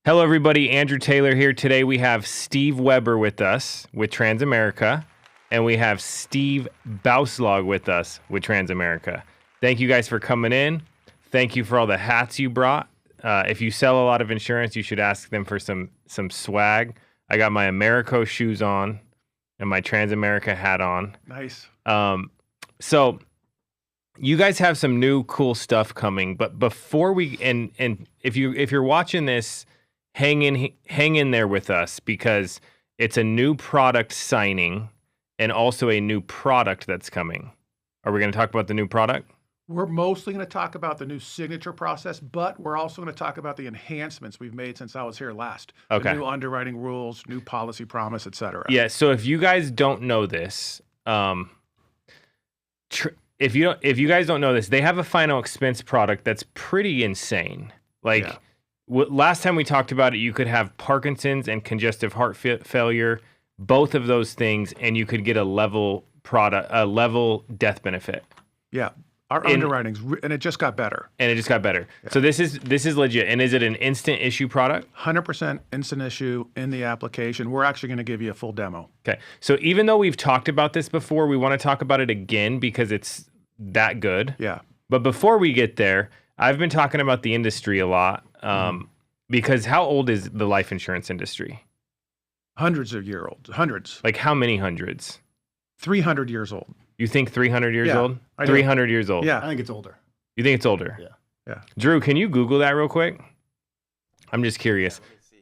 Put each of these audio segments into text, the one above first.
Hello, everybody. Andrew Taylor here. Today we have Steve Weber with us with Transamerica, and we have Steve Bauslog with us with Transamerica. Thank you guys for coming in. Thank you for all the hats you brought. If you sell a lot of insurance, you should ask them for some swag. I got my Americo shoes on and my Transamerica hat on. Nice. So you guys have some new cool stuff coming, but before we and if you're watching this, hang in there with us because it's a new product signing and also a new product that's coming. Are we going to talk about the new product? We're mostly going to talk about the new signature process, but we're also going to talk about the enhancements we've made since I was here last. Okay. The new underwriting rules, new policy promise, et cetera. Yeah. So if you guys don't know this, if you guys don't know this, they have a final expense product that's pretty insane. Last time we talked about it, you could have Parkinson's and congestive heart failure, both of those things, and you could get a level death benefit. Yeah. Our underwriting's, and it just got better. Yeah. So this is legit. And is it an instant issue product? 100% instant issue in the application. We're actually going to give you a full demo. Okay. So even though we've talked about this before, we want to talk about it again because it's that good. Yeah. But before we get there, I've been talking about the industry a lot because how old is the life insurance industry? Hundreds of years old. Hundreds. Like how many hundreds? 300 years old. You think 300 years old? I do. 300 years old. Yeah. I think it's older. You think it's older? Yeah. Drew, can you Google that real quick? I'm just curious.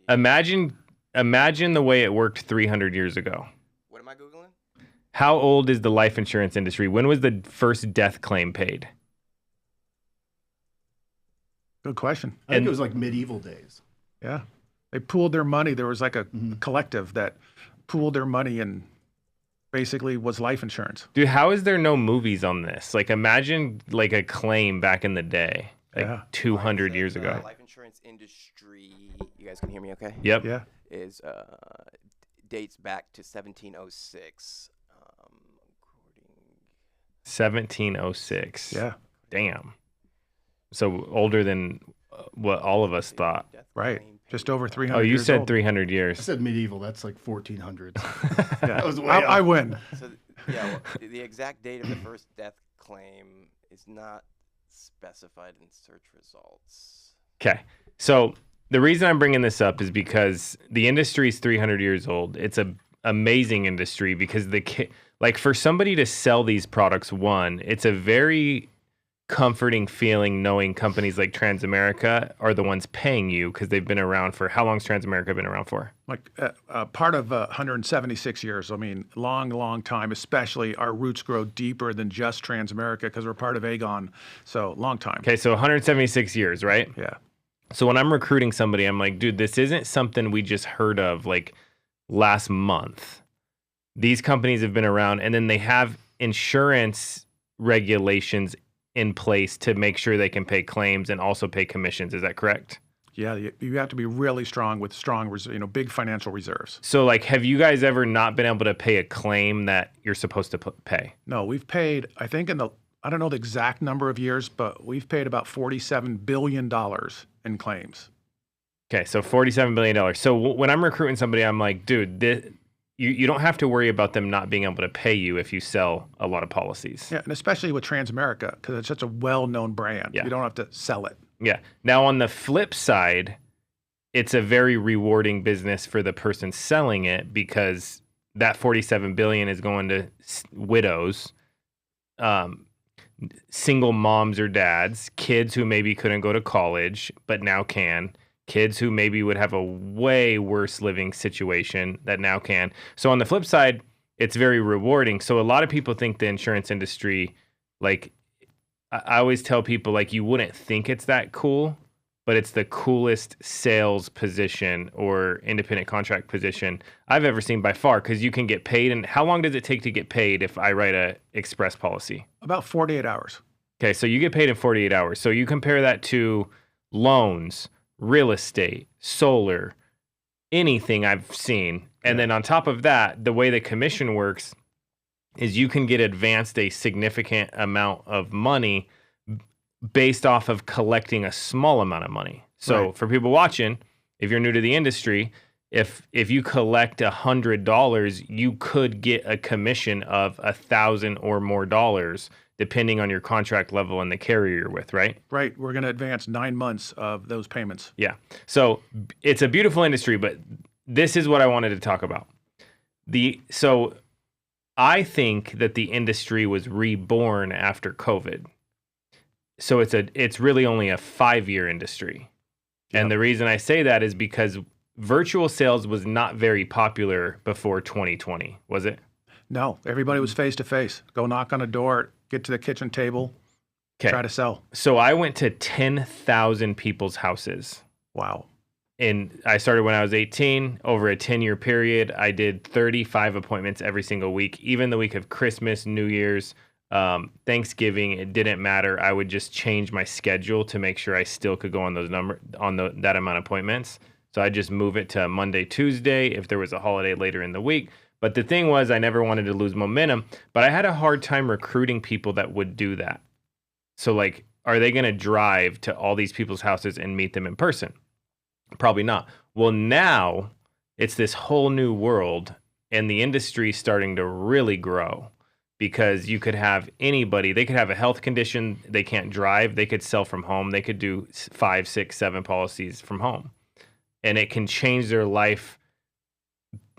Imagine the way it worked 300 years ago. What am I Googling? How old is the life insurance industry? When was the first death claim paid? Good question. I think it was like medieval days. Yeah. They pooled their money. There was like a collective that pooled their money and basically was life insurance. Dude, how is there no movies on this? Like imagine like a claim back in the day, like 200 years ago. Life insurance industry, you guys can hear me okay? Yep. Yeah. Is dates back to 1706. 1706. Yeah. Damn. So older than what all of us thought. Right. Just over 300 Oh, you years said old. 300 I years. said medieval. That's like 1400s. Yeah. That was way I off. win. So the exact date of the first death claim is not specified in search results. Okay. So the reason I'm bringing this up is because the industry is 300 years old. It's an amazing industry because for somebody to sell these products, it's a very comforting feeling knowing companies like Transamerica are the ones paying you because they've been around for how long's Transamerica been around for? Like part of 176 years. I mean, long time, especially our roots grow deeper than just Transamerica because we're part of Aegon. So long time. Okay, so 176 years, right? Yeah. So when I'm recruiting somebody, I'm like, dude, this isn't something we just heard of like last month. These companies have been around and then they have insurance regulations in place to make sure they can pay claims and also pay commissions. Is that correct? Yeah, you have to be really strong with big financial reserves. So like, have you guys ever not been able to pay a claim that you're supposed to pay? No, we've paid, I think I don't know the exact number of years, but we've paid about $47 billion in claims. Okay, so $47 billion. So when I'm recruiting somebody, I'm like, dude, you don't have to worry about them not being able to pay you if you sell a lot of policies. Yeah, and especially with Transamerica, because it's such a well-known brand. Yeah. You don't have to sell it. Yeah. Now, on the flip side, it's a very rewarding business for the person selling it because that $47 billion is going to widows, single moms or dads, kids who maybe couldn't go to college but now can, kids who maybe would have a way worse living situation that now can. So on the flip side, it's very rewarding. So a lot of people think the insurance industry, like I always tell people, like you wouldn't think it's that cool, but it's the coolest sales position or independent contract position I've ever seen by far because you can get paid. And how long does it take to get paid if I write a express policy? About 48 hours. Okay, so you get paid in 48 hours. So you compare that to loans, real estate, solar, anything I've seen. And then on top of that, the way the commission works is you can get advanced a significant amount of money based off of collecting a small amount of money. So for people watching, If you're new to the industry, if you collect $100, you could get a commission of $1,000 or more dollars, depending on your contract level and the carrier you're with, right? Right. We're going to advance 9 months of those payments. Yeah. So it's a beautiful industry, but this is what I wanted to talk about. So I think that the industry was reborn after COVID. So it's really only a 5-year industry. Yep. And the reason I say that is because virtual sales was not very popular before 2020, was it? No, everybody was face to face. Go knock on a door, get to the kitchen table, try to sell. So I went to 10,000 people's houses. Wow. And I started when I was 18. Over a 10-year period, I did 35 appointments every single week, even the week of Christmas, New Year's, Thanksgiving. It didn't matter. I would just change my schedule to make sure I still could go on that amount of appointments. So I just move it to Monday, Tuesday, if there was a holiday later in the week. But the thing was, I never wanted to lose momentum, but I had a hard time recruiting people that would do that. So like, are they going to drive to all these people's houses and meet them in person? Probably not. Well, now it's this whole new world, and the industry is starting to really grow, because you could have anybody, they could have a health condition, they can't drive, they could sell from home, they could do 5, 6, 7 policies from home. And it can change their life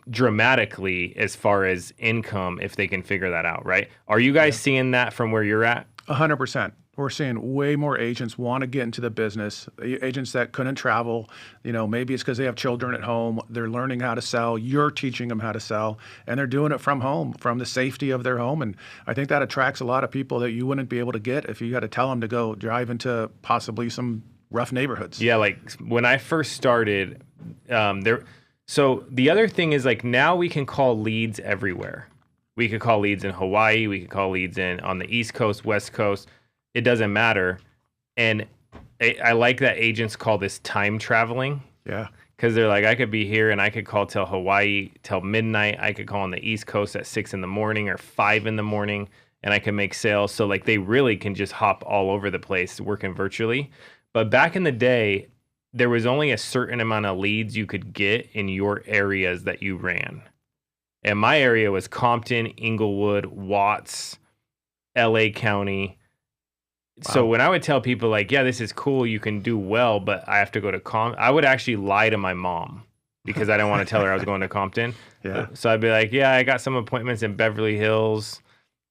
dramatically as far as income if they can figure that out, right? Are you guys seeing that from where you're at? 100%. We're seeing way more agents want to get into the business. Agents that couldn't travel, maybe it's because they have children at home. They're learning how to sell. You're teaching them how to sell, and they're doing it from home, from the safety of their home. And I think that attracts a lot of people that you wouldn't be able to get if you had to tell them to go drive into possibly some rough neighborhoods. Yeah, like when I first started, so the other thing is, like, now we can call leads everywhere. We could call leads in Hawaii. We could call leads on the East Coast, West Coast. It doesn't matter. And I like that agents call this time traveling. Yeah. Because they're like, I could be here and I could call till Hawaii till midnight. I could call on the East Coast at 6 a.m. or 5 a.m. and I can make sales. So like, they really can just hop all over the place working virtually. But back in the day, there was only a certain amount of leads you could get in your areas that you ran. And my area was Compton, Inglewood, Watts, LA County. Wow. So when I would tell people like, yeah, this is cool, you can do well, but I have to go to I would actually lie to my mom because I didn't want to tell her I was going to Compton. Yeah. So I'd be like, yeah, I got some appointments in Beverly Hills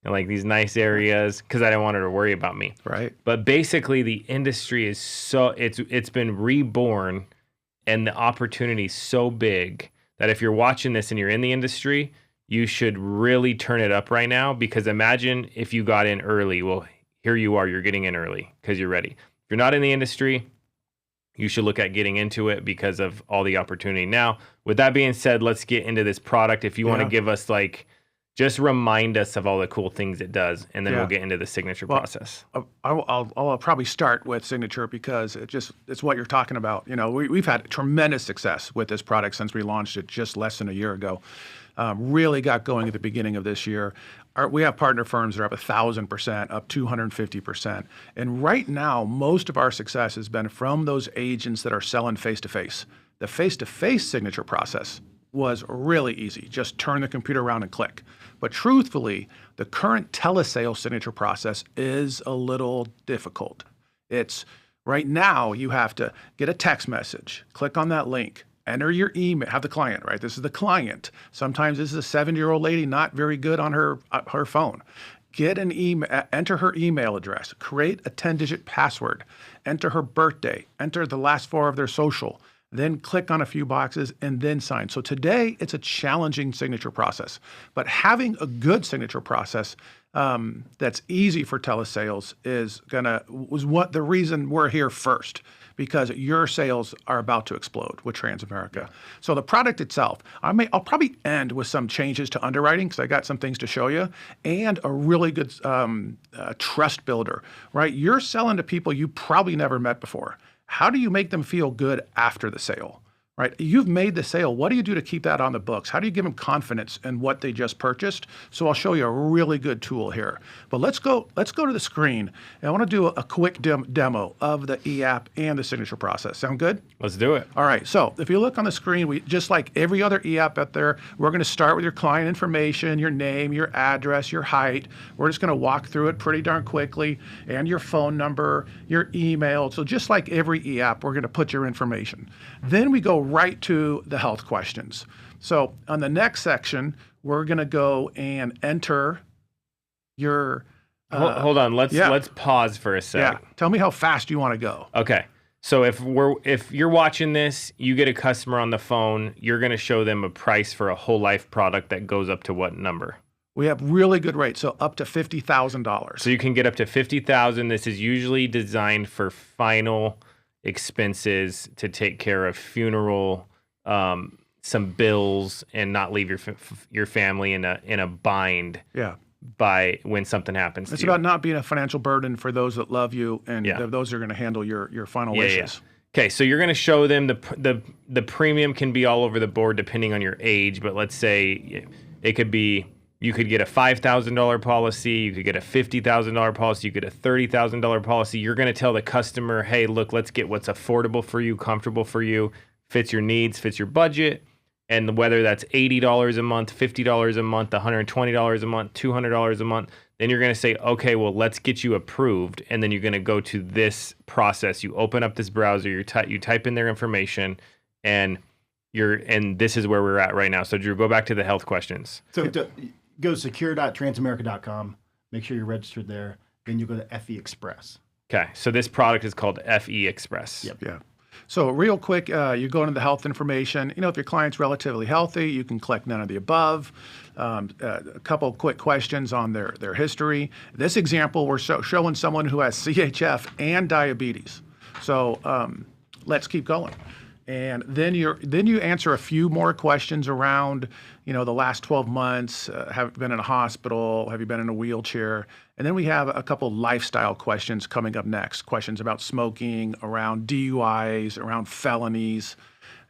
and like these nice areas, because I didn't want her to worry about me. Right. But basically the industry is it's been reborn, and the opportunity is so big that if you're watching this and you're in the industry, you should really turn it up right now, because imagine if you got in early. Well, here you are, you're getting in early because you're ready. If you're not in the industry, you should look at getting into it because of all the opportunity. Now, with that being said, let's get into this product. If you want to give us just remind us of all the cool things it does, and then we'll get into the signature process. I'll probably start with signature because it's what you're talking about. We've had tremendous success with this product since we launched it just less than a year ago. Really got going at the beginning of this year. We have partner firms that are up 1,000%, up 250%. And right now, most of our success has been from those agents that are selling face-to-face. The face-to-face signature process was really easy. Just turn the computer around and click. But truthfully, the current telesales signature process is a little difficult. It's right now, you have to get a text message, click on that link, enter your email, have the client, right? This is the client. Sometimes this is a 70-year-old lady not very good on her phone. Get an email, enter her email address, create a 10-digit password, enter her birthday, enter the last 4 of their social, then click on a few boxes and then sign. So today it's a challenging signature process, but having a good signature process that's easy for telesales was what the reason we're here first, because your sales are about to explode with Transamerica. Yeah. So the product itself, I'll probably end with some changes to underwriting because I got some things to show you, and a really good trust builder, right? You're selling to people you probably never met before. How do you make them feel good after the sale? right? You've made the sale. What do you do to keep that on the books? How do you give them confidence in what they just purchased? So I'll show you a really good tool here. But let's go to the screen. And I want to do a quick demo of the e-app and the signature process. Sound good? Let's do it. All right, so if you look on the screen, we just like every other e-app out there, we're going to start with your client information, your name, your address, your height. We're just going to walk through it pretty darn quickly, and your phone number, your email. So just like every e-app, we're going to put your information. Then we go right to the health questions. So on the next section, we're going to go and enter your... Hold on, let's pause for a sec. Yeah, tell me how fast you want to go. Okay. So if you're watching this, you get a customer on the phone, you're going to show them a price for a whole life product that goes up to what number? We have really good rates, so up to $50,000. So you can get up to $50,000. This is usually designed for final expenses to take care of funeral, some bills, and not leave your family in a bind. Yeah. By when something happens It's to you. about not being a financial burden for those that love you, and Yeah. those are going to handle your final wishes. Okay, so you're going to show them the premium can be all over the board depending on your age, but let's say it could be you could get a $5,000 policy, you could get a $50,000 policy, you could get a $30,000 policy. You're going to tell the customer, hey, look, let's get what's affordable for you, comfortable for you, fits your needs, fits your budget. And whether that's $80 a month, $50 a month, $120 a month, $200 a month, then you're going to say, okay, well, let's get you approved. And then you're going to go to this process. You open up this browser, you type in their information, and this is where we're at right now. So Drew, go back to the health questions. So go secure.transamerica.com. Make sure you're registered there. Then you go to FE Express. Okay, so this product is called FE Express. Yep. Yeah. So real quick, you go into the health information. If your client's relatively healthy, you can click none of the above. A couple quick questions on their history. This example, we're showing someone who has CHF and diabetes. So let's keep going. And then you answer a few more questions around, the last 12 months. Have you been in a hospital? Have you been in a wheelchair? And then we have a couple lifestyle questions coming up next. Questions about smoking, around DUIs, around felonies.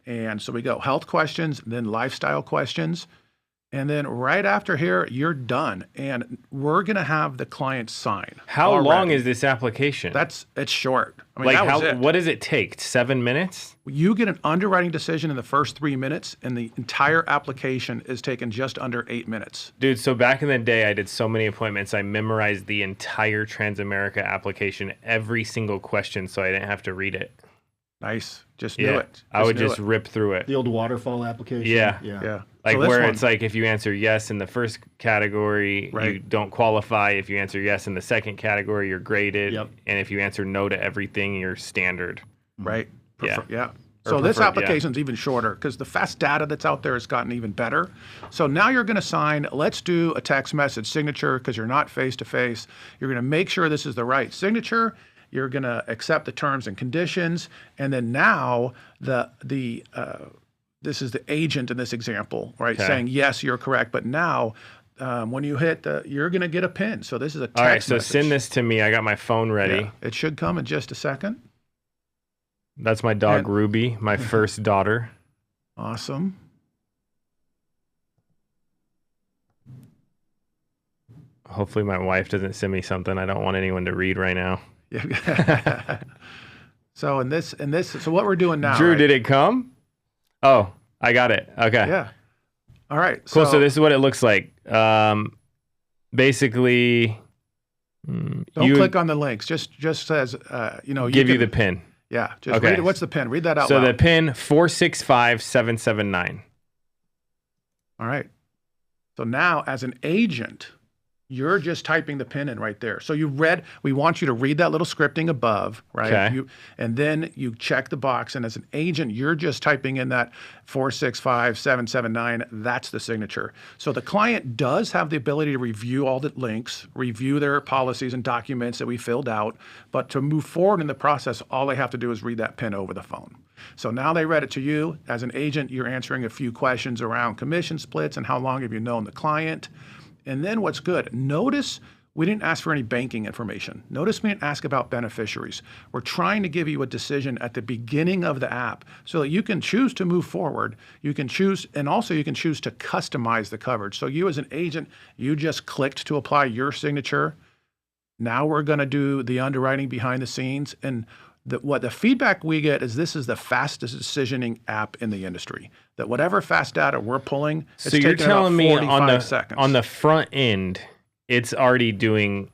And so we go health questions, then lifestyle questions. And then right after here, you're done. And we're going to have the client sign. How already. long is this application? It's short. I mean, that was it. What does it take? 7 minutes? You get an underwriting decision in the first 3 minutes, and the entire application is taken just under 8 minutes. Dude, so back in the day, I did so many appointments. I memorized the entire Transamerica application, every single question, so I didn't have to read it. Nice. Just knew it. I would just rip through it. The old waterfall application. Yeah. Yeah. Like So this where one- it's like if you answer yes in the first category, you Right. don't qualify. If you answer yes in the second category, you're graded. Yep. And if you answer no to everything, you're standard. Right. Yeah. Yeah. Or So this preferred, application's even shorter because the fast data that's out there has gotten even better. So now you're going to sign. Let's do a text message signature because you're not face to face. You're going to make sure this is the right signature. You're going to accept the terms and conditions, and then now this is the agent in this example, right? Okay. Saying yes, you're correct. But now, when you hit you're going to get a PIN. So this is a text All right, so message. send this to me. I got my phone ready. Yeah, it should come in just a second. That's my dog, And- Ruby, my first daughter. Awesome. Hopefully my wife doesn't send me something I don't want anyone to read right now. Yeah. So so what we're doing now, Drew, right? did it come? Oh, I got it. Okay. Yeah. All right. Cool. So this is what it looks like. Basically, Don't click on the links. Just says, give you the PIN. Yeah. Just Okay. read it. What's the PIN? Read that out So loud. the PIN 465779. All right. So now, as an agent, you're just typing the PIN in right there. So we want you to read that little scripting above, right? Okay. And then you check the box. And as an agent, you're just typing in that 465779. That's the signature. So the client does have the ability to review all the links, review their policies and documents that we filled out. But to move forward in the process, all they have to do is read that PIN over the phone. So now they read it to you. As an agent, you're answering a few questions around commission splits and how long have you known the client. And then what's good, notice We didn't ask for any banking information. Notice we didn't ask about beneficiaries. We're trying to give you a decision at the beginning of the app so that you can choose to move forward. You can choose, and also you can choose to customize the coverage. So you as an agent, you just clicked to apply your signature. Now we're going to do the underwriting behind the scenes. And what the feedback we get is this is the fastest decisioning app in the industry. That whatever fast data we're pulling, it's So you're taking about telling me 45 seconds. on the front end, it's already doing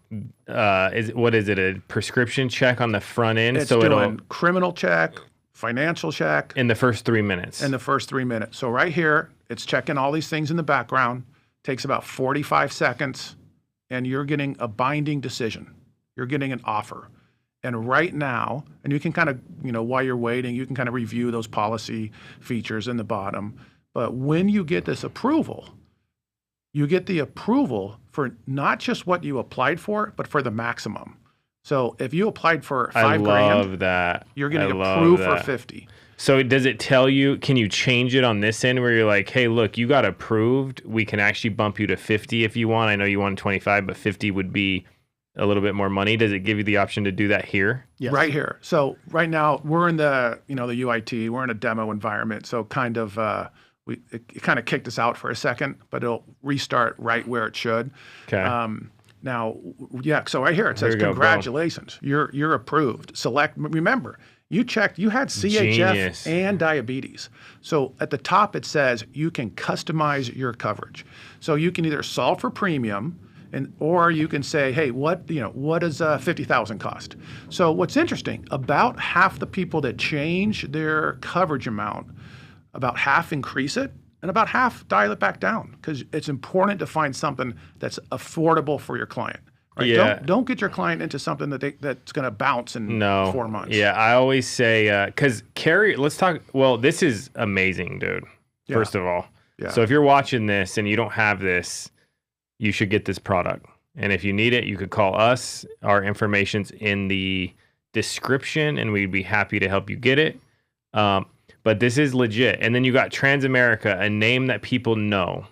what is it, a prescription check on the front end? It's so doing it'll criminal check, financial check. in the first 3 minutes. In the first 3 minutes. So right here, it's checking all these things in the background, takes about 45 seconds, and you're getting a binding decision. You're getting an offer. And right now, and you can kind of, while you're waiting, you can kind of review those policy features in the bottom. But when you get this approval, you get the approval for not just what you applied for, but for the maximum. So if you applied for $5,000, I love that. you're getting approved for 50. So does it tell you, can you change it on this end where you're like, hey, look, you got approved. We can actually bump you to 50 if you want. I know you want 25, but 50 would be a little bit more money. Does it give you the option to do that here? Yes. Right here. So right now we're in the, the UIT, we're in a demo environment. So kind of, it kind of kicked us out for a second, but it'll restart right where it should. Okay. Now, yeah, so right here it says, There you go, congratulations, you're approved. Remember, you checked, you had CHF Genius. and diabetes. So at the top it says you can customize your coverage. So you can either solve for premium, or you can say, hey, what does 50,000 cost? So what's interesting, about half the people that change their coverage amount, about half increase it, and about half dial it back down, because it's important to find something that's affordable for your client. Right? Yeah. Don't get your client into something that's going to bounce in 4 months. Yeah, I always say, because let's talk, well, this is amazing, dude, Yeah. first of all. Yeah. So if you're watching this and you don't have this, you should get this product. And if you need it, you could call us. Our information's in the description, and we'd be happy to help you get it. But this is legit. And then you got Transamerica, a name that people know.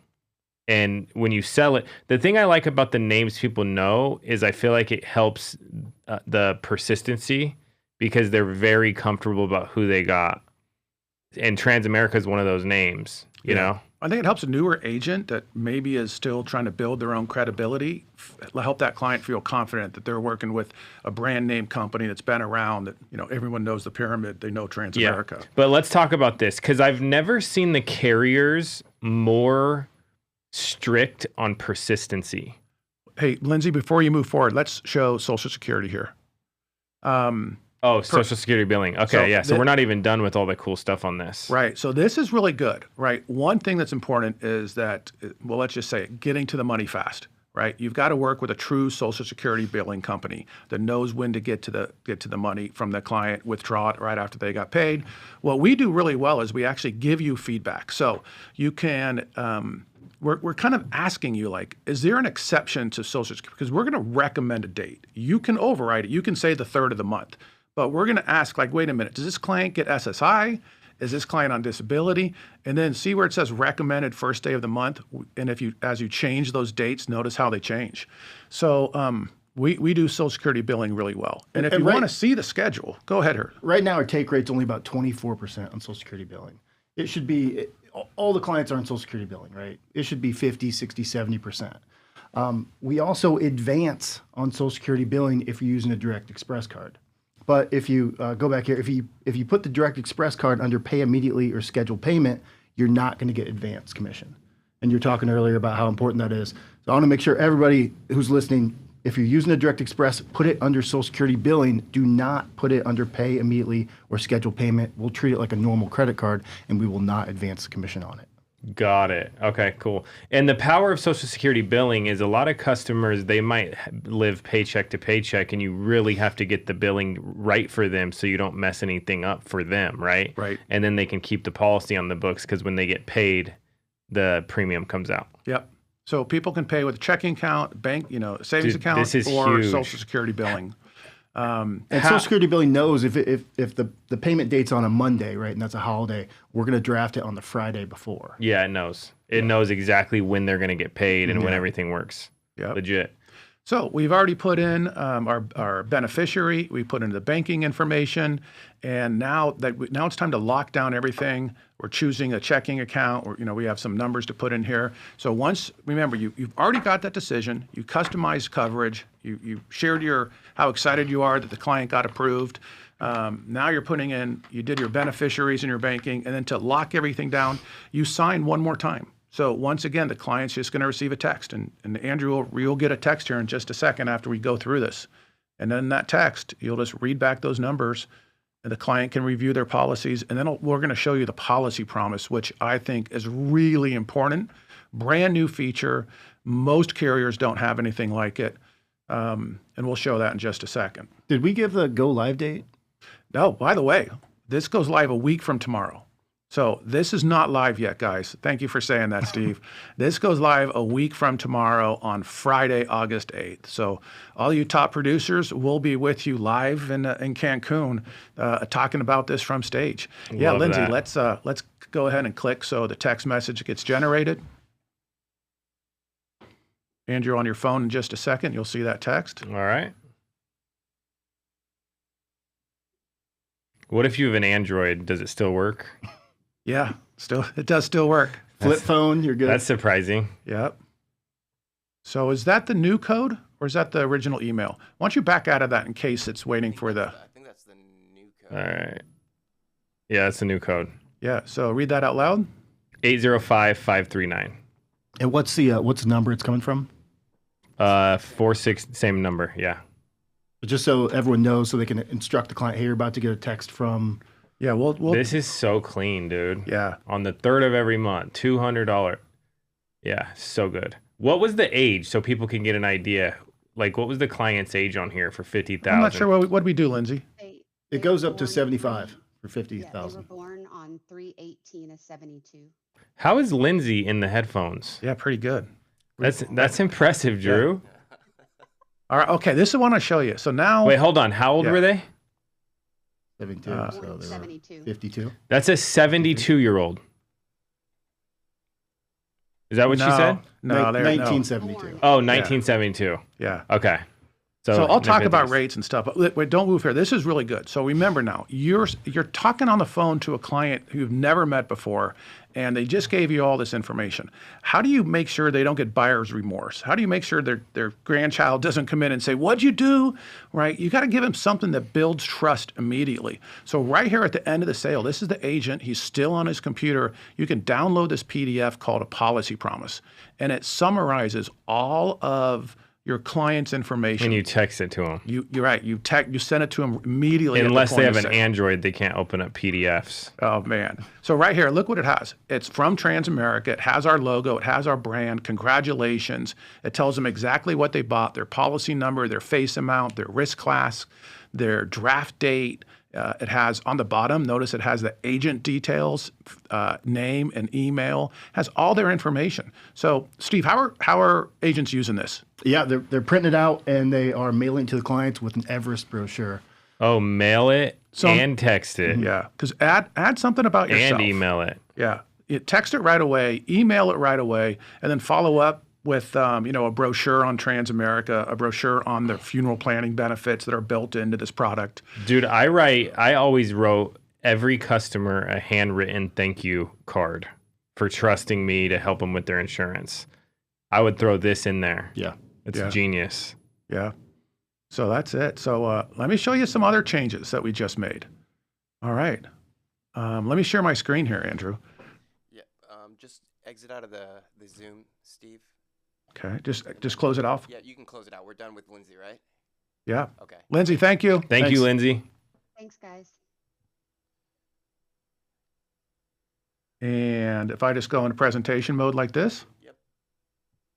And when you sell it, the thing I like about the names people know is I feel like it helps the persistency, because they're very comfortable about who they got. And Transamerica is one of those names, you know? I think it helps a newer agent that maybe is still trying to build their own credibility, help that client feel confident that they're working with a brand name company that's been around, that, everyone knows the pyramid, they know Transamerica. Yeah. But let's talk about this, because I've never seen the carriers more strict on persistency. Hey, Lindsay, before you move forward, let's show Social Security here. Social Security billing. Okay, so we're not even done with all the cool stuff on this. Right. So this is really good, right? One thing that's important is that, well, let's just say it, getting to the money fast, right? You've got to work with a true Social Security billing company that knows when to get to the money from the client, withdraw it right after they got paid. What we do really well is we actually give you feedback. So you can, we're kind of asking you, like, is there an exception to Social Security? Because we're going to recommend a date. You can override it. You can say the 3rd of the month. But we're going to ask, like, wait a minute, does this client get SSI? Is this client on disability? And then see where it says recommended first day of the month. And as you change those dates, notice how they change. So we do Social Security billing really well. And if you want to see the schedule, go ahead here. Right now, our take rate's only about 24% on Social Security billing. It should be, all the clients are on Social Security billing, right? It should be 50, 60, 70%. We also advance on Social Security billing if you're using a Direct Express card. But if you go back here, if you put the Direct Express card under pay immediately or scheduled payment, you're not going to get advance commission. And you're talking earlier about how important that is. So I want to make sure everybody who's listening, if you're using a Direct Express, put it under Social Security billing. Do not put it under pay immediately or scheduled payment. We'll treat it like a normal credit card, and we will not advance the commission on it. Got it. Okay, cool. And the power of Social Security billing is a lot of customers, they might live paycheck to paycheck, and you really have to get the billing right for them so you don't mess anything up for them, right? Right. And then they can keep the policy on the books, because when they get paid, the premium comes out. Yep. So people can pay with a checking account, bank, savings Dude, account, this is or huge. Social Security billing. And Social Security billing knows if the payment date's on a Monday, right, and that's a holiday, we're going to draft it on the Friday before. Yeah, it knows. It knows exactly when they're going to get paid and when everything works. Yep. Legit. So we've already put in our beneficiary, we put in the banking information, and now it's time to lock down everything. We're choosing a checking account, or we have some numbers to put in here. So remember, you've already got that decision, you customized coverage, you shared how excited you are that the client got approved. Now you're putting in, you did your beneficiaries and your banking, and then to lock everything down, you sign one more time. So once again, the client's just going to receive a text, and Andrew you'll get a text here in just a second after we go through this. And then that text, you'll just read back those numbers, and the client can review their policies. And then we're going to show you the policy promise, which I think is really important. Brand new feature. Most carriers don't have anything like it. And we'll show that in just a second. Did we give the go live date? No, by the way, this goes live a week from tomorrow. So this is not live yet, guys. Thank you for saying that, Steve. This goes live a week from tomorrow on Friday, August 8th. So all you top producers will be with you live in Cancun talking about this from stage. Yeah, Love Lindsay, that. let's go ahead and click so the text message gets generated. Andrew, on your phone in just a second, you'll see that text. All right. What if you have an Android? Does it still work? Yeah, it does still work. Flip phone, you're good. That's surprising. Yep. So is that the new code or is that the original email? Why don't you back out of that in case it's waiting for the... I think that's the new code. All right. Yeah, that's the new code. Yeah, so read that out loud. 805539. And what's the number it's coming from? 46, same number. Yeah. Just so everyone knows, so they can instruct the client, hey, you're about to get a text from... Yeah, we'll This is so clean, dude. yeah. On the 3rd of every month, $200. Yeah, so good. What was the age so people can get an idea? Like, what was the client's age on here for 50,000? I'm not sure what did we do, Lindsay. It goes up to 75 for Yeah, 50,000. they were born on 3/18/72. How is Lindsay in the headphones? Yeah, pretty good. That's impressive, Drew. All right, okay, this is what I show you. So now Wait, hold on. How old Yeah. were they? 72, Uh, so they were 72. 52. That's a 72-year-old. Is that what you said? No, they're 1972. Oh, 1972. Yeah. Okay. So I'll the talk about 50s. rates and stuff, but wait, don't move here. This is really good. So remember now, you're talking on the phone to a client who you've never met before, and they just gave you all this information. How do you make sure they don't get buyer's remorse? How do you make sure their grandchild doesn't come in and say, "What'd you do?" Right? You got to give them something that builds trust immediately. So right here at the end of the sale, this is the agent. He's still on his computer. You can download this PDF called a policy promise, and it summarizes all of your client's information. And you text it to them. You're right. You send it to them immediately. Unless at the they point have of an sale. Android, they can't open up PDFs. Oh man. So right here, look what it has. It's from Transamerica. It has our logo. It has our brand. Congratulations. It tells them exactly what they bought, their policy number, their face amount, their risk class, their draft date. It has on the bottom, notice it has the agent details, name and email, has all their information. So Steve, how are agents using this? Yeah, they're printing it out and they are mailing it to the clients with an Everest brochure. Oh, mail it and text it Yeah, because add something about yourself. and email it. Yeah, you text it right away, email it right away, and then follow up with a brochure on Transamerica, a brochure on the funeral planning benefits that are built into this product. Dude, I always wrote every customer a handwritten thank you card for trusting me to help them with their insurance. I would throw this in there. Yeah. It's Yeah. genius. Yeah. So that's it. So let me show you some other changes that we just made. All right. Let me share my screen here, Andrew. Yeah. Just exit out of the Zoom, Steve. Okay. Just close it off. Yeah, you can close it out. We're done with Lindsay, right? Yeah. Okay. Lindsay, thank you. Thank Thanks. you, Lindsay. Thanks, guys. And if I just go into presentation mode like this. Yep.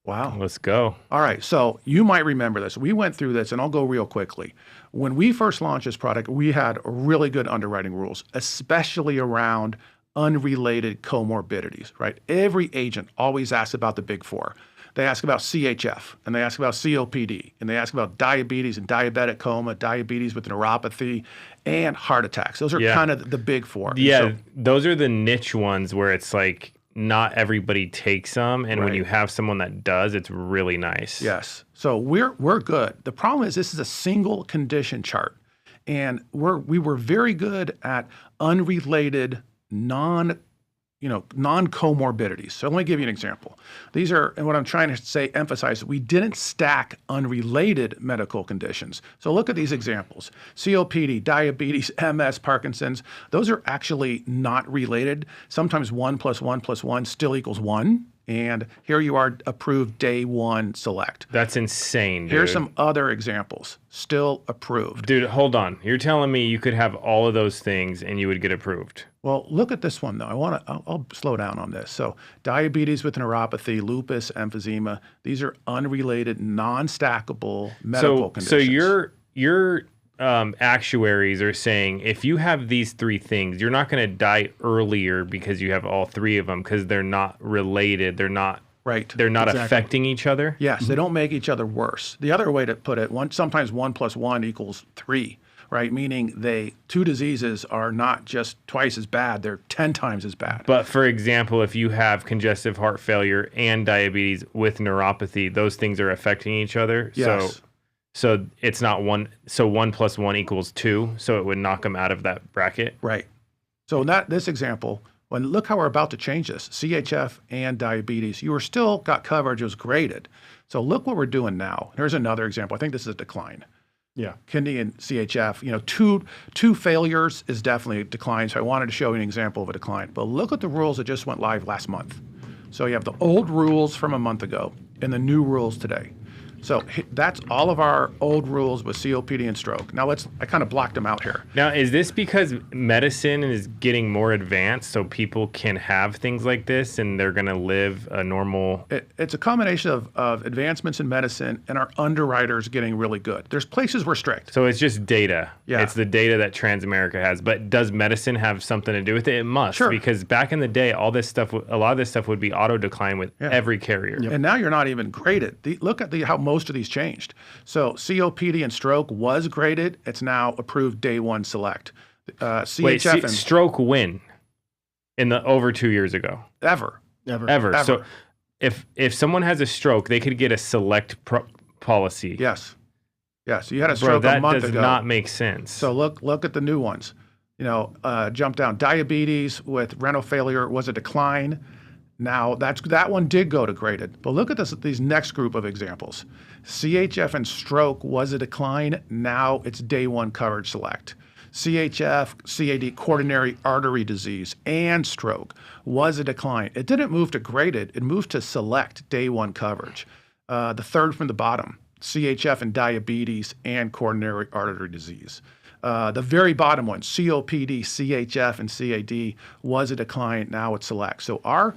Wow. Let's go. All right, so you might remember this. We went through this, and I'll go real quickly. When we first launched this product, we had really good underwriting rules, especially around unrelated comorbidities, right? Every agent always asks about the big four. They ask about CHF, and they ask about COPD, and they ask about diabetes and diabetic coma, diabetes with neuropathy, and heart attacks. Those are Yeah. kind of the big four. And Yeah, so- those are the niche ones where it's like not everybody takes them, and when Right. you have someone that does, it's really nice. Yes. So we're good. The problem is this is a single condition chart, and we were very good at unrelated non-comorbidities. So let me give you an example. These are, and what I'm trying to say, emphasize, we didn't stack unrelated medical conditions. So look at these examples. COPD, diabetes, MS, Parkinson's, those are actually not related. Sometimes 1 + 1 + 1 still equals 1. And here you are approved day one select. That's insane, dude. Here's some other examples, still approved. Dude, hold on. You're telling me you could have all of those things and you would get approved? Well, look at this one though. I'll slow down on this. So diabetes with neuropathy, lupus, emphysema, these are unrelated, non-stackable medical conditions. So your actuaries are saying if you have these three things, you're not going to die earlier because you have all three of them because they're not related. They're not Right. They're not Exactly. affecting each other. Yes, they don't make each other worse. The other way to put it, sometimes 1 + 1 = 3, right? Meaning two diseases are not just twice as bad, they're 10 times as bad. But for example, if you have congestive heart failure and diabetes with neuropathy, those things are affecting each other. Yes. So it's not one. So 1 + 1 = 2. So it would knock them out of that bracket. Right. So in this example, look how we're about to change this, CHF and diabetes, you were still got coverage, it was graded. So look what we're doing now. Here's another example. I think this is a decline. Yeah. Kidney and CHF, two failures is definitely a decline. So I wanted to show you an example of a decline. But look at the rules that just went live last month. So you have the old rules from a month ago and the new rules today. So that's all of our old rules with COPD and stroke. Now I kind of blocked them out here. Now, is this because medicine is getting more advanced so people can have things like this and they're going to live a normal... It's a combination of advancements in medicine and our underwriters getting really good. There's places we're strict. So it's just data. Yeah. It's the data that Transamerica has. But does medicine have something to do with it? It must. Sure. Because back in the day, a lot of this stuff would be auto decline with every carrier. And now you're not even graded. Look at how most of these changed. So COPD and stroke was graded. It's now approved day one select. CHF Wait, and stroke when? Over 2 years ago? ever. Ever. So if someone has a stroke, they could get a select policy. Yes. Yes. You had a Bro, stroke a month that does ago. not make sense. So look at the new ones. Jump down. Diabetes with renal failure was a decline. Now that one did go to graded. But look at these next group of examples. CHF and stroke was a decline. Now it's day one coverage select. CHF, CAD, coronary artery disease, and stroke was a decline. It didn't move to graded. It moved to select day one coverage. The third from the bottom, CHF and diabetes and coronary artery disease. The very bottom one, COPD, CHF, and CAD was a decline. Now it's select. So our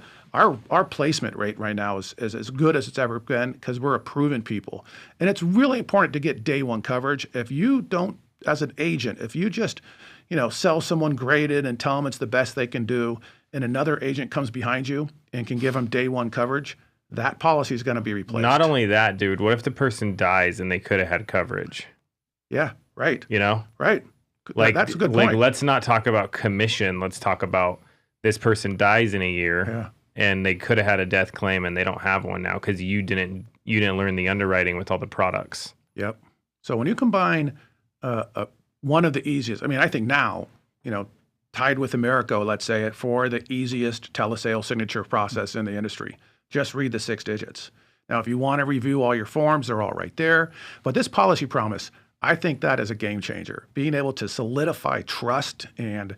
placement rate right now is as good as it's ever been because we're approving people. And it's really important to get day one coverage. If you don't, as an agent, if you just, sell someone graded and tell them it's the best they can do, and another agent comes behind you and can give them day one coverage, that policy is going to be replaced. Not only that, dude, what if the person dies and they could have had coverage? Yeah, right. Right. That's a good point. Like, let's not talk about commission. Let's talk about this person dies in a year and they could have had a death claim and they don't have one now because you didn't learn the underwriting with all the products. Yep. So when you combine one of the easiest, I think now, tied with America, let's say it, for the easiest telesale signature process in the industry, just read the 6 digits. Now, if you want to review all your forms, they're all right there. But this policy promise, I think that is a game changer. Being able to solidify trust and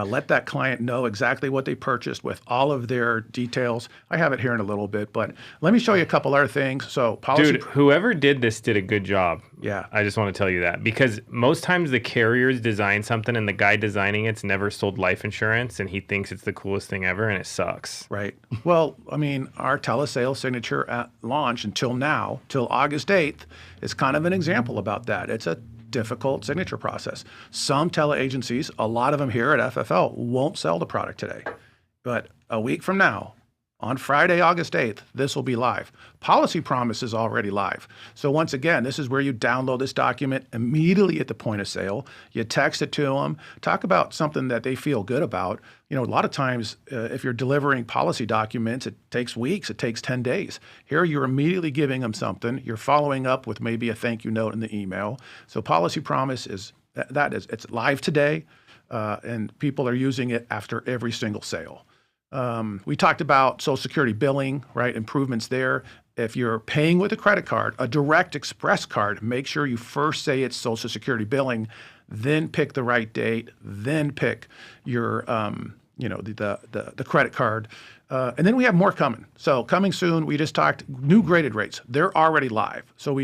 let that client know exactly what they purchased with all of their details. I have it here in a little bit, but let me show you a couple other things. So policy. Dude, whoever did this did a good job. Yeah. I just want to tell you that because most times the carriers design something and the guy designing it's never sold life insurance and he thinks it's the coolest thing ever and it sucks. Right. Well, our telesale signature at launch until now, till August 8th, is kind of an example about that. It's a difficult signature process. Some tele agencies, a lot of them here at FFL, won't sell the product today. But a week from now, On Friday, August 8th, this will be live. Policy Promise is already live. So once again, this is where you download this document immediately at the point of sale. You text it to them, talk about something that they feel good about. A lot of times, if you're delivering policy documents, it takes weeks, it takes 10 days. Here, you're immediately giving them something. You're following up with maybe a thank you note in the email. So Policy Promise it's live today, and people are using it after every single sale. We talked about Social Security billing, right? Improvements there. If you're paying with a credit card, a direct express card, make sure you first say it's Social Security billing, then pick the right date, then pick your, the credit card. And then we have more coming. So coming soon, we just talked new graded rates. They're already live. So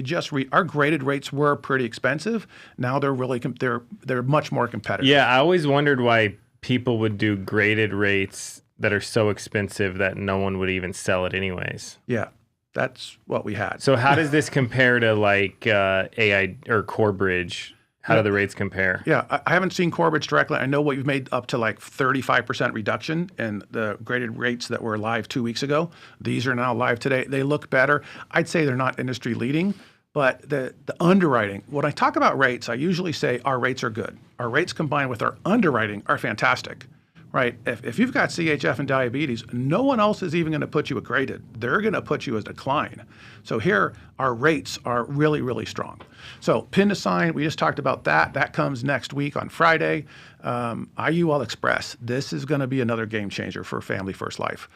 our graded rates were pretty expensive. Now they're really, they're much more competitive. Yeah, I always wondered why people would do graded rates that are so expensive that no one would even sell it anyways. Yeah, that's what we had. So how does this compare to like AI or Corebridge? How do the rates compare? Yeah, I haven't seen Corebridge directly. I know what you've made up to like 35% reduction in the graded rates that were live 2 weeks ago. These are now live today. They look better. I'd say they're not industry leading, but the underwriting, when I talk about rates, I usually say our rates are good. Our rates combined with our underwriting are fantastic. Right? If you've got CHF and diabetes, no one else is even going to put you at graded. They're going to put you as decline. So here, our rates are really, really strong. So pin to sign, we just talked about that. That comes next week on Friday. IUL Express, this is going to be another game changer for Family First Life.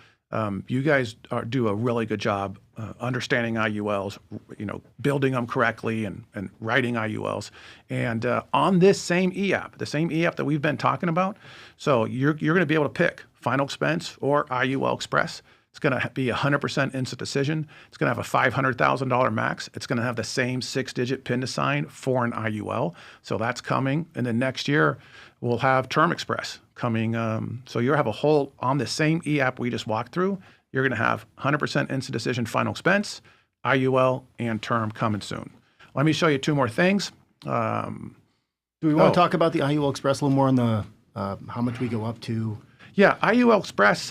You guys do a really good job understanding IULs, building them correctly and writing IULs. And on this same e-app, the same e-app that we've been talking about, so you're going to be able to pick Final Expense or IUL Express. It's going to be 100% instant decision. It's going to have a $500,000 max. It's going to have the same 6-digit PIN to sign for an IUL. So that's coming. And then next year, we'll have Term Express coming. So you'll have a whole, on the same e-app we just walked through, you're going to have 100% instant decision Final Expense, IUL, and Term coming soon. Let me show you two more things. Do we want to talk about the IUL Express a little more on the how much we go up to? Yeah, IUL Express,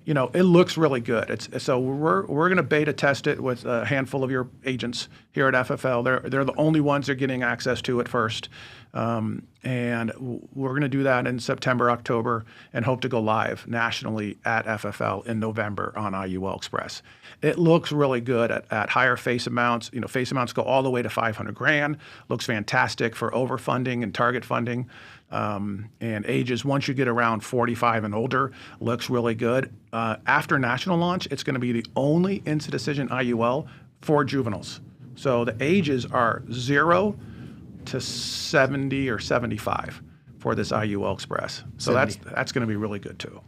it looks really good. So we're going to beta test it with a handful of your agents here at FFL. They're the only ones that are getting access to it first. And we're going to do that in September, October, and hope to go live nationally at FFL in November on IUL Express. It looks really good at higher face amounts. Face amounts go all the way to $500,000. Looks fantastic for overfunding and target funding. And ages, once you get around 45 and older, looks really good. After national launch, it's going to be the only instant decision IUL for juveniles. So the ages are 0 to 70 or 75 for this IUL Express. So 70. that's going to be really good too.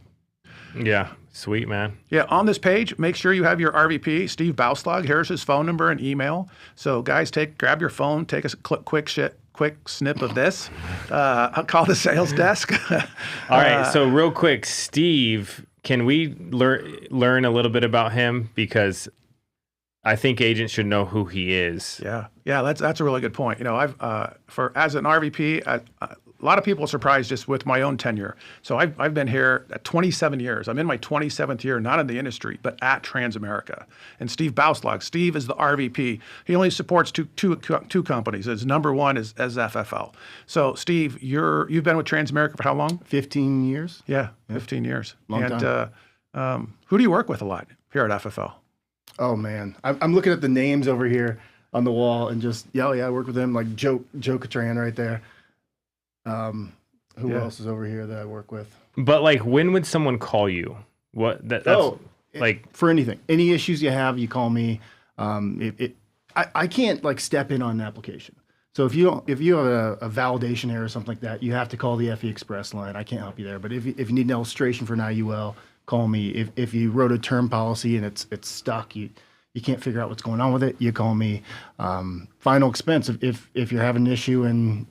Yeah, sweet, man. Yeah, on this page, make sure you have your RVP, Steve Bauslag. Here's his phone number and email. So guys, grab your phone, take a quick snip of this. I'll call the sales desk. All right, so real quick, Steve, can we learn a little bit about him? Because I think agents should know who he is. Yeah, that's a really good point. I've as an RVP, a lot of people are surprised just with my own tenure. So I've been here at 27 years. I'm in my 27th year, not in the industry, but at Transamerica. And Steve Bauslag, Steve is the RVP. He only supports two companies. His number one is FFL. So Steve, you've been with Transamerica for how long? 15 years. Yeah, 15 years. Long time. Who do you work with a lot here at FFL? Oh man, I'm looking at the names over here on the wall and just I work with them, like Joe Catran right there. Who else is over here that I work with? But like, when would someone call you? For anything, any issues you have, you call me. I can't like step in on an application. So if you have a validation error or something like that, you have to call the FE Express line. I can't help you there. But if you need an illustration for an IUL, call me. If you wrote a term policy and it's stuck, you can't figure out what's going on with it, you call me. Final Expense, if you're having an issue and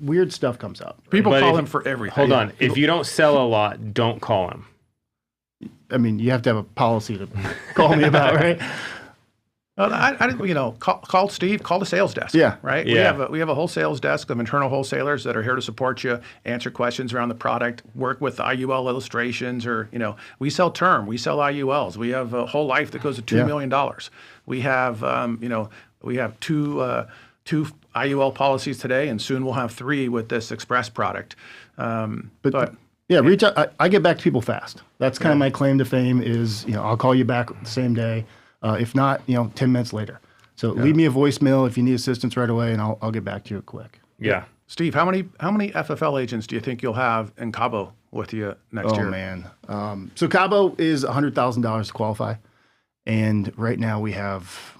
weird stuff comes up. People call him for everything. Hold on. If you don't sell a lot, don't call him. I mean, you have to have a policy to call me about, right? Call Steve, call the sales desk. Yeah. Right. Yeah. We have a whole sales desk of internal wholesalers that are here to support you, answer questions around the product, work with IUL illustrations, or we sell term, we sell IULs. We have a whole life that goes to $2 million. We have we have two IUL policies today, and soon we'll have 3 with this Express product. But yeah, reach out. I get back to people fast. That's kind of my claim to fame is, I'll call you back the same day. If not, 10 minutes later. So leave me a voicemail if you need assistance right away, and I'll get back to you quick. Yeah. Steve, how many FFL agents do you think you'll have in Cabo with you next year? Oh, man. So Cabo is $100,000 to qualify. And right now we have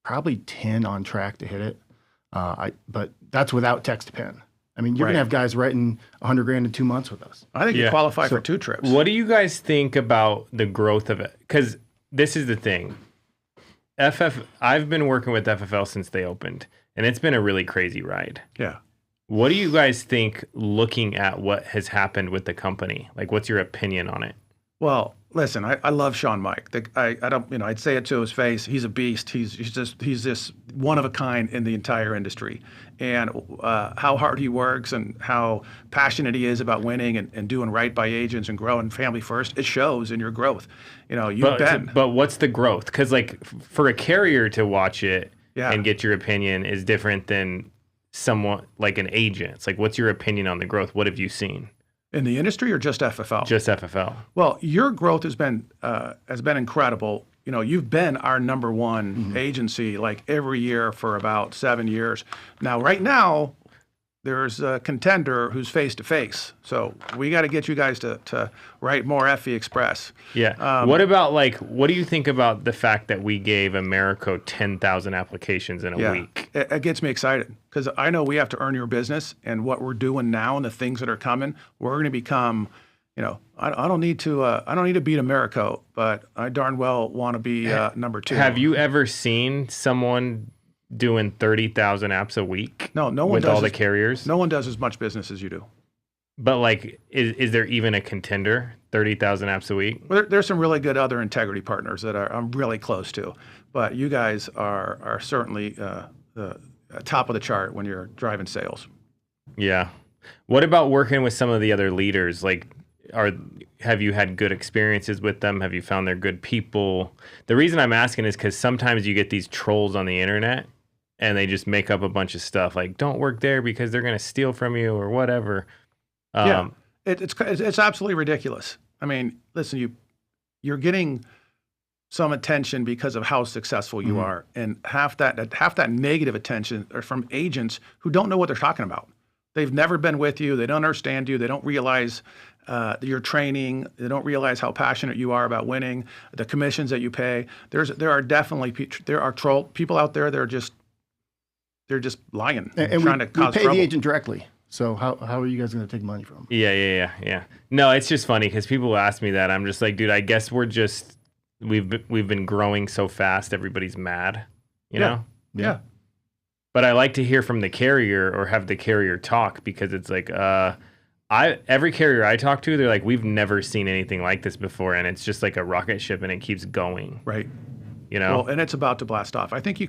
probably 10 on track to hit it. But that's without text to pen. I mean, you're going to have guys writing $100,000 in 2 months with us. I think you qualify for 2 trips. What do you guys think about the growth of it? Because this is the thing. I've been working with FFL since they opened, and it's been a really crazy ride. Yeah. What do you guys think looking at what has happened with the company? Like, what's your opinion on it? Well, listen, I love Sean Mike. I don't, I'd say it to his face. He's a beast. He's just one of a kind in the entire industry. And how hard he works and how passionate he is about winning and doing right by agents and growing family first, it shows in your growth. But what's the growth? Because like for a carrier to watch it and get your opinion is different than someone like an agent. It's like, what's your opinion on the growth? What have you seen? In the industry or just FFL? Just FFL. Well, your growth has been incredible. You've been our number one agency like every year for about 7 years. Now, right now, there's a contender who's face to face. So we got to get you guys to write more FE Express. Yeah. What do you think about the fact that we gave Americo 10,000 applications in a week? It gets me excited because I know we have to earn your business, and what we're doing now and the things that are coming, we're going to become. I don't need to beat Americo, but I darn well want to be number 2. Have you ever seen someone doing 30,000 apps a week? No one with does all the carriers. No one does as much business as you do. But like, is there even a contender? 30,000 apps a week? Well, there's some really good other integrity partners that I'm really close to, but you guys are certainly the top of the chart when you're driving sales. Yeah. What about working with some of the other leaders? Like, have you had good experiences with them? Have you found they're good people? The reason I'm asking is because sometimes you get these trolls on the internet and they just make up a bunch of stuff like, don't work there because they're going to steal from you or whatever. It's absolutely ridiculous. I mean, listen, you're getting some attention because of how successful you are, and half that negative attention are from agents who don't know what they're talking about. They've never been with you. They don't understand you. They don't realize your training. They don't realize how passionate you are about winning, the commissions that you pay. There are definitely troll people out there. They're just lying and trying to cause trouble. We pay the agent directly. So how are you guys going to take money from them? Yeah. No, it's just funny because people ask me that. I'm just like, dude, I guess we've been growing so fast. Everybody's mad, you know? Yeah. But I like to hear from the carrier or have the carrier talk because it's like, every carrier I talk to, they're like, we've never seen anything like this before. And it's just like a rocket ship and it keeps going. Right. Well, and it's about to blast off. I think you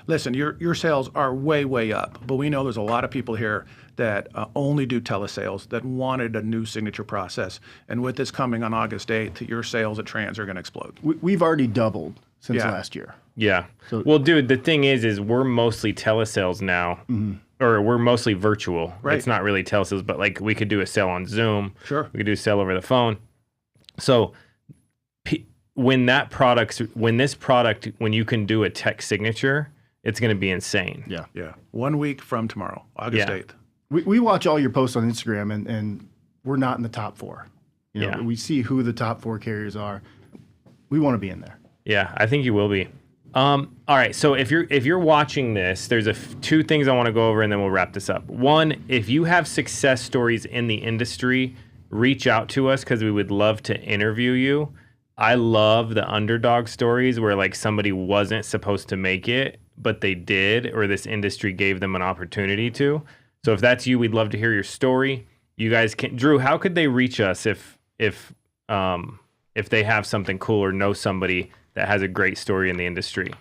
listen, your sales are way, way up, but we know there's a lot of people here that only do telesales that wanted a new signature process. And with this coming on August 8th, your sales at Trans are going to explode. We've already doubled since last year. Yeah. So, well, dude, the thing is we're mostly telesales now, or we're mostly virtual. Right. It's not really telesales, but like we could do a sale on Zoom. Sure. We could do a sale over the phone. So when this product, when you can do a text signature, it's going to be insane. Yeah. 1 week from tomorrow, August 8th. We watch all your posts on Instagram, and we're not in the top 4. We see who the top 4 carriers are. We want to be in there. Yeah, I think you will be. All right, so if you're watching this, there's 2 things I want to go over, and then we'll wrap this up. One, if you have success stories in the industry, reach out to us because we would love to interview you. I love the underdog stories where like somebody wasn't supposed to make it, but they did, or this industry gave them an opportunity to. So if that's you, we'd love to hear your story. You guys can, Drew, how could they reach us if they have something cool or know somebody that has a great story in the industry?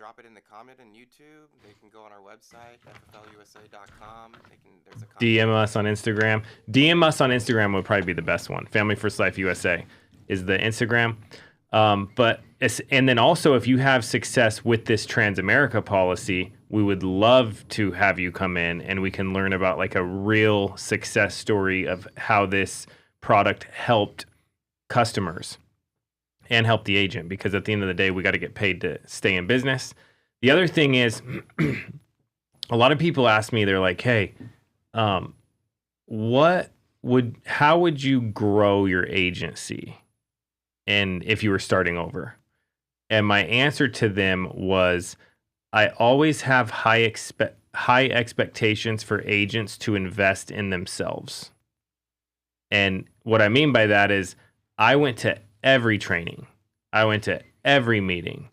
drop it in the comment on YouTube. They can go on our website, fflusa.com. There's a DM us on Instagram. DM us on Instagram would probably be the best one. Family First Life USA is the Instagram. And then also, if you have success with this Transamerica policy, we would love to have you come in and we can learn about like a real success story of how this product helped customers and help the agent, because at the end of the day, we got to get paid to stay in business. The other thing is, a lot of people ask me, they're like, hey, how would you grow your agency? And if you were starting over? And my answer to them was, I always have high expectations for agents to invest in themselves. And what I mean by that is, I went to every training. I went to every meeting.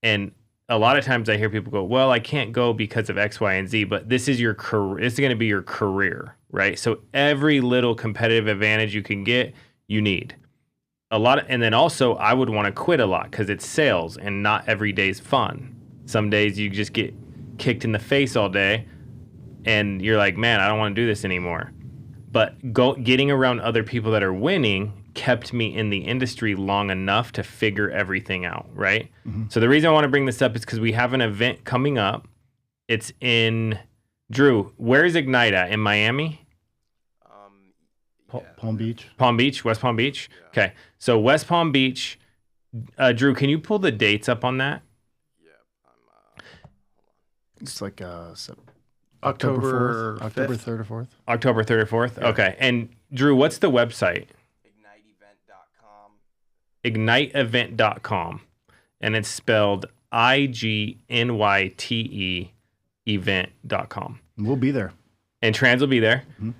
And a lot of times I hear people go, well, I can't go because of X, Y, and Z, but this is your career. This is going to be your career, right? So every little competitive advantage you can get, you need. And then also I would want to quit a lot because it's sales and not every day's fun. Some days you just get kicked in the face all day and you're like, man, I don't want to do this anymore. But getting around other people that are winning kept me in the industry long enough to figure everything out, right? Mm-hmm. So the reason I want to bring this up is because we have an event coming up. It's in, Drew, where is Ignite at? In Miami? Palm Beach. Palm Beach, West Palm Beach? Yeah. Okay, so West Palm Beach. Drew, can you pull the dates up on that? Yeah. It's like October 3rd or 4th. October 3rd or 4th? Yeah. Okay, and Drew, what's the website? igniteevent.com, and it's spelled IGNYTE event.com. We'll be there. And Trans will be there. Mm-hmm.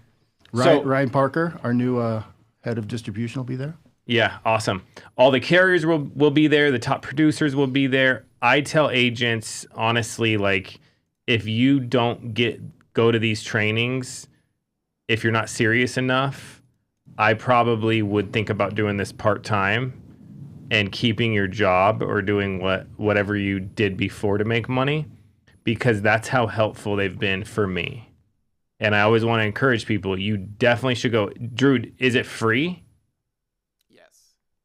Ryan Parker, our new head of distribution, will be there. Yeah, awesome. All the carriers will be there. The top producers will be there. I tell agents, honestly, like, if you don't go to these trainings, if you're not serious enough, I probably would think about doing this part-time and keeping your job or doing whatever you did before to make money, because that's how helpful they've been for me. And I always want to encourage people, you definitely should go. Drew, is it free? Yes.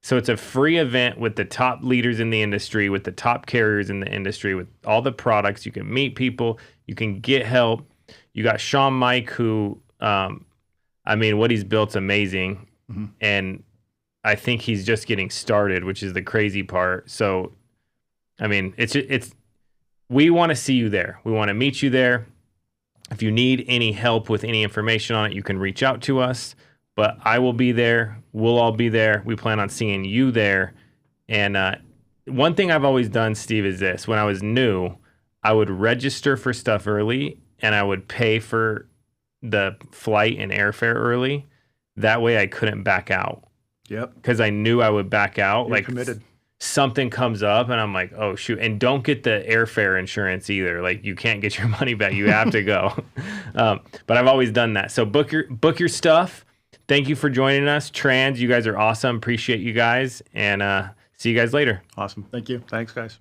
So it's a free event with the top leaders in the industry, with the top carriers in the industry, with all the products. You can meet people. You can get help. You got Sean Mike, who, what he's built's amazing. Mm-hmm. And I think he's just getting started, which is the crazy part. So, we want to see you there. We want to meet you there. If you need any help with any information on it, you can reach out to us. But I will be there. We'll all be there. We plan on seeing you there. And one thing I've always done, Steve, is this. When I was new, I would register for stuff early, and I would pay for the flight and airfare early. That way I couldn't back out. Yep. Because I knew I would back out. You're committed. Something comes up and I'm like, oh shoot. And don't get the airfare insurance either. Like, you can't get your money back. You have to go. But I've always done that. So book your stuff. Thank you for joining us. Trans, you guys are awesome. Appreciate you guys. And see you guys later. Awesome. Thank you. Thanks, guys.